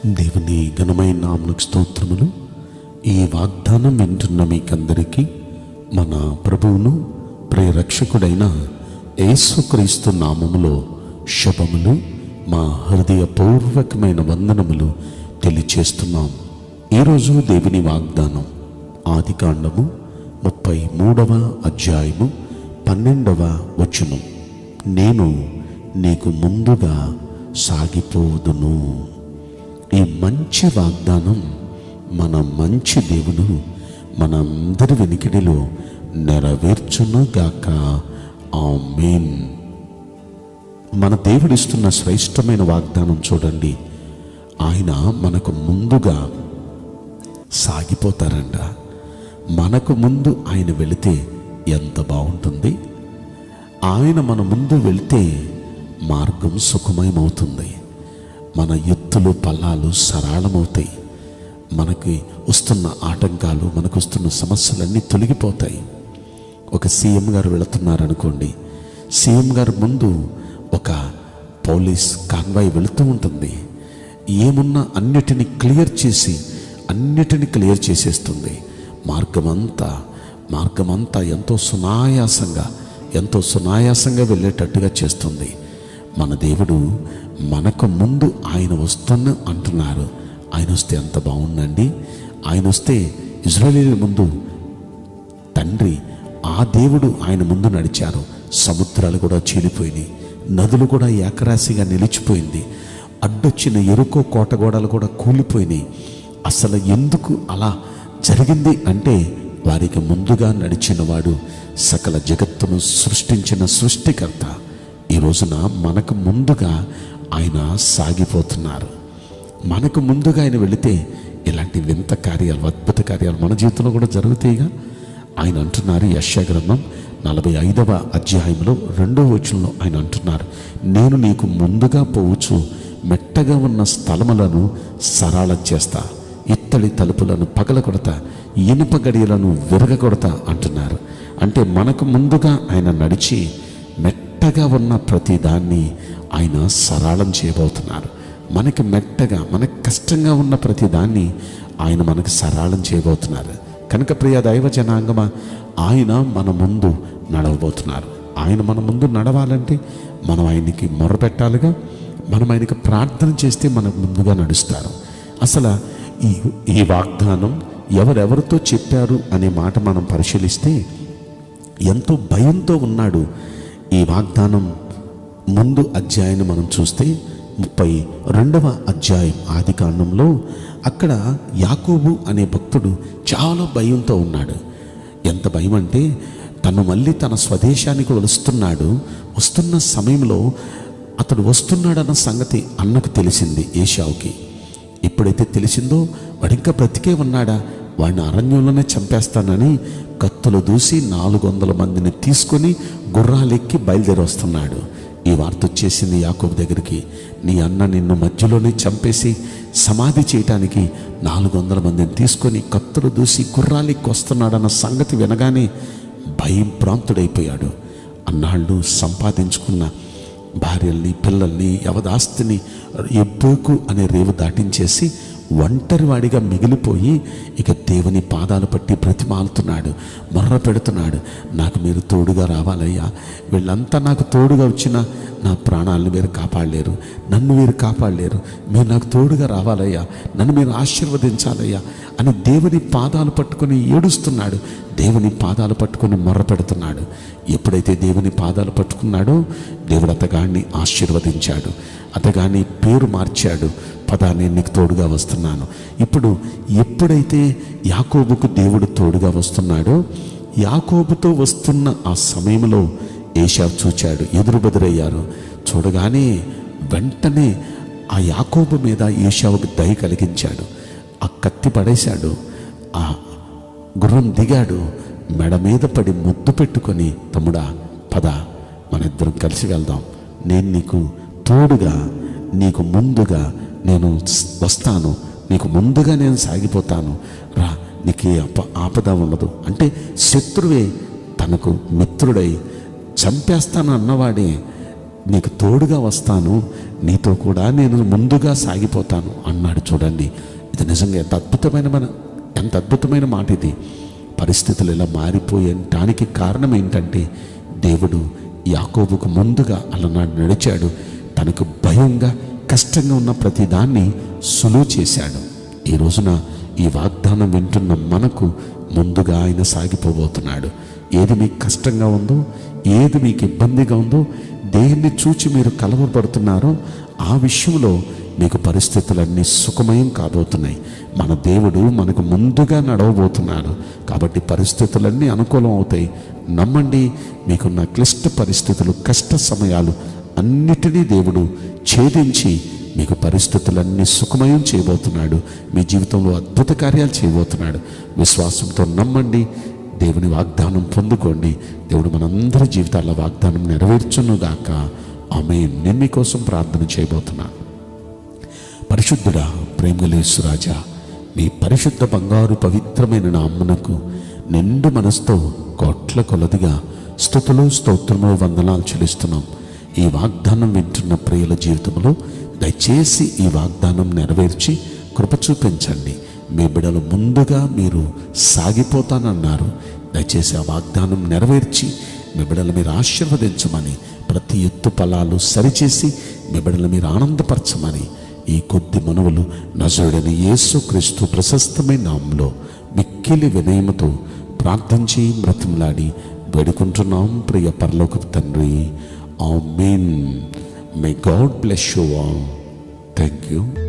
దేవుని ఘనమైన నామమునకు స్తోత్రములు. ఈ వాగ్దానం వింటున్న మీకందరికీ మన ప్రభువును ప్రియరక్షకుడైన యేసుక్రీస్తు నామములో శుభములు, మా హృదయపూర్వకమైన వందనములు తెలియచేస్తున్నాం. ఈరోజు దేవుని వాగ్దానం ఆదికాండము 33వ అధ్యాయము 12వ వచనం. నేను నీకు ముందుగా సాగిపోదును. ఈ మంచి వాగ్దానం మన మంచి దేవుడు మనందరి వెనుకడిలో నెరవేర్చునుగాక. ఆమేన్. మన దేవుడిస్తున్న శ్రేష్టమైన వాగ్దానం చూడండి. ఆయన మనకు ముందుగా సాగిపోతారంట. మనకు ముందు ఆయన వెళితే ఎంత బాగుంటుంది. ఆయన మన ముందు వెళితే మార్గం సుఖమయమవుతుంది. మన ఎత్తులు పల్లాలు సరళమవుతాయి. మనకి వస్తున్న ఆటంకాలు, మనకు వస్తున్న సమస్యలన్నీ తొలగిపోతాయి. ఒక సీఎం గారు వెళుతున్నారనుకోండి, సీఎం గారు ముందు ఒక పోలీస్ కాన్వాయ్ వెళుతూ ఉంటుంది. ఏమున్నా అన్నిటినీ క్లియర్ చేసేస్తుంది. మార్గమంతా ఎంతో సునాయాసంగా వెళ్ళేటట్టుగా చేస్తుంది. మన దేవుడు మనకు ముందు ఆయన వస్తాను అంటున్నారు. ఆయన వస్తే ఎంత బాగుందండి. ఆయన వస్తే ఇశ్రాయేలీయుల ముందు తండ్రి ఆ దేవుడు ఆయన ముందు నడిచారు. సముద్రాలు కూడా చీలిపోయినాయి, నదులు కూడా ఏకరాశిగా నిలిచిపోయింది. అడ్డొచ్చిన ఎరుకో కోటగోడలు కూడా కూలిపోయినాయి. అసలు ఎందుకు అలా జరిగింది అంటే వారికి ముందుగా నడిచిన వాడు సకల జగత్తును సృష్టించిన సృష్టికర్త. ఈ రోజున మనకు ముందుగా ఆయన సాగిపోతున్నారు. మనకు ముందుగా ఆయన వెళితే ఇలాంటి వింత కార్యాలు, అద్భుత కార్యాలు మన జీవితంలో కూడా జరుగుతాయిగా. ఆయన అంటున్నారు, యెషయా గ్రంథం 45వ అధ్యాయంలో 2వ వచనంలో ఆయన అంటున్నారు, నేను నీకు ముందుగా పోవచ్చు, మెట్టగా ఉన్న స్థలములను సరళం చేస్తా, ఇత్తడి తలుపులను పగలగొడతా, ఇనుప గడియలను విరగగొడతా అంటున్నారు. అంటే మనకు ముందుగా ఆయన నడిచి మెట్టగా ఉన్న ప్రతి దాన్ని ఆయన సరళం చేయబోతున్నారు. మనకి మెట్టగా, మనకు కష్టంగా ఉన్న ప్రతి దాన్ని ఆయన మనకు సరళం చేయబోతున్నారు. కనుక ప్రియ దైవ జనాంగమా, ఆయన మన ముందు నడవబోతున్నారు. ఆయన మన ముందు నడవాలంటే మనం ఆయనకి మొరపెట్టాలిగా. మనం ఆయనకి ప్రార్థన చేస్తే మనకు ముందుగా నడుస్తారు. అసలు ఈ వాగ్దానం ఎవరెవరితో చెప్పారు అనే మాట మనం పరిశీలిస్తే ఎంతో భయంతో ఉన్నాడు. ఈ వాగ్దానం ముందు అధ్యాయాన్ని మనం చూస్తే 32వ అధ్యాయం ఆదికాండంలో అక్కడ యాకోబు అనే భక్తుడు చాలా భయంతో ఉన్నాడు. ఎంత భయం అంటే తను మళ్ళీ తన స్వదేశానికి వస్తున్న సమయంలో అతడు వస్తున్నాడన్న సంగతి అన్నకు తెలిసింది, ఏశావుకి. ఎప్పుడైతే తెలిసిందో వాడు ఇంకా బ్రతికే ఉన్నాడా, వాడిని అరణ్యంలోనే చంపేస్తానని కత్తులు దూసి 400 మందిని తీసుకొని గుర్రాలెక్కి బయలుదేరి వస్తున్నాడు. ఈ వార్త వచ్చేసింది యాకోబు దగ్గరికి. నీ అన్న నిన్ను మధ్యలోనే చంపేసి సమాధి చేయటానికి 400 మందిని తీసుకొని కత్తులు దూసి గుర్రాలెక్కి వస్తున్నాడన్న సంగతి వినగానే భయం ప్రాంతుడైపోయాడు. అన్నాళ్ళు సంపాదించుకున్న భార్యల్ని, పిల్లల్ని, యవదాస్తిని ఎబ్బోకు అనే రేవు దాటించేసి ఒంటరివాడిగా మిగిలిపోయి ఇక దేవుని పాదాలు పట్టి బ్రతిమాలుతున్నాడు, మొర్ర పెడుతున్నాడు. నాకు మీరు తోడుగా రావాలయ్యా, వీళ్ళంతా నాకు తోడుగా వచ్చినా నా ప్రాణాలను మీరు కాపాడలేరు, నన్ను మీరు కాపాడలేరు, మీరు నాకు తోడుగా రావాలయ్యా, నన్ను మీరు ఆశీర్వదించాలయ్యా అని దేవుని పాదాలు పట్టుకొని ఏడుస్తున్నాడు. దేవుని పాదాలు పట్టుకొని మొర్ర పెడుతున్నాడు. ఎప్పుడైతే దేవుని పాదాలు పట్టుకున్నాడో దేవుడు అతగాడిని ఆశీర్వదించాడు. అతగాని పేరు మార్చాడు. పదా, నేను నీకు తోడుగా వస్తున్నాను. ఇప్పుడు ఎప్పుడైతే యాకోబుకు దేవుడు తోడుగా వస్తున్నాడో, యాకోబుతో వస్తున్న ఆ సమయంలో ఏశావు చూచాడు, ఎదురుబెదురయ్యారు. చూడగానే వెంటనే ఆ యాకోబు మీద ఏశావుకు దయ కలిగించాడు. ఆ కత్తి పడేశాడు, ఆ గుర్రం దిగాడు, మెడ మీద పడి ముద్దు పెట్టుకొని, తమ్ముడా పద, మన ఇద్దరం కలిసి వెళ్దాం, నేను నీకు తోడుగా, నీకు ముందుగా నేను వస్తాను, నీకు ముందుగా నేను సాగిపోతాను, రా, నీకు ఆపద ఉండదు అంటే శత్రువే తనకు మిత్రుడై చంపేస్తాను అన్నవాడే నీకు తోడుగా వస్తాను, నీతో కూడా నేను ముందుగా సాగిపోతాను అన్నాడు. చూడండి, ఇది నిజంగా ఎంత అద్భుతమైన మాట ఇది. పరిస్థితులు ఇలా మారిపోయేటానికి కారణం ఏంటంటే దేవుడు యాకోబుకు ముందుగా అలనాడు నడిచాడు. తనకు భయంగా కష్టంగా ఉన్న ప్రతి దాన్ని సులువు చేశాడు. ఈ రోజున ఈ వాగ్దానం వింటున్న మనకు ముందుగా ఆయన సాగిపోబోతున్నాడు. ఏది మీకు కష్టంగా ఉందో, ఏది మీకు ఇబ్బందిగా ఉందో, దేన్ని చూచి మీరు కలవరపడుతున్నారో ఆ విషయంలో మీకు పరిస్థితులన్నీ సుఖమయం కాబోతున్నాయి. మన దేవుడు మనకు ముందుగా నడవబోతున్నాడు. కాబట్టి పరిస్థితులన్నీ అనుకూలం అవుతాయి. నమ్మండి. మీకున్న క్లిష్ట పరిస్థితులు, కష్ట సమయాలు అన్నిటినీ దేవుడు ఛేదించి మీకు పరిస్థితులన్నీ సుఖమయం చేయబోతున్నాడు. మీ జీవితంలో అద్భుత కార్యాలు చేయబోతున్నాడు. విశ్వాసంతో నమ్మండి. దేవుని వాగ్దానం పొందుకోండి. దేవుడు మనందరి జీవితాల వాగ్దానం నెరవేర్చునుగాక. ఆమేన్. నేను మీకోసం ప్రార్థన చేయబోతున్నాను. పరిశుద్ధుడా, ప్రేమగల యేసురాజా, మీ పరిశుద్ధ బంగారు పవిత్రమైన నామమునకు నిండు మనసుతో కోట్ల కొలదిగా స్తుతులు, స్తోత్రములు, వందనాలు చెల్లిస్తున్నాం. ఈ వాగ్దానం వింటున్న ప్రియుల జీవితంలో దయచేసి ఈ వాగ్దానం నెరవేర్చి కృప చూపించండి. మీ బిడ్డలు ముందుగా మీరు సాగిపోతానన్నారు. దయచేసి ఆ వాగ్దానం నెరవేర్చి మీ బిడ్డలు మీరు ఆశీర్వదించమని, ప్రతి ఎత్తు ఫలాలు సరిచేసి మీ బిడ్డలు మీరు ఆనందపరచమని ఈ కొద్ది మనవులు నజరుడైన యేసుక్రీస్తు ప్రశస్తమైన నామములో మిక్కిలి వినయముతో ప్రార్థించి బ్రతిమలాడి వేడుకుంటున్నాం ప్రియ పరలోకపు తండ్రి. ఆమేన్. May God bless you all. Thank you.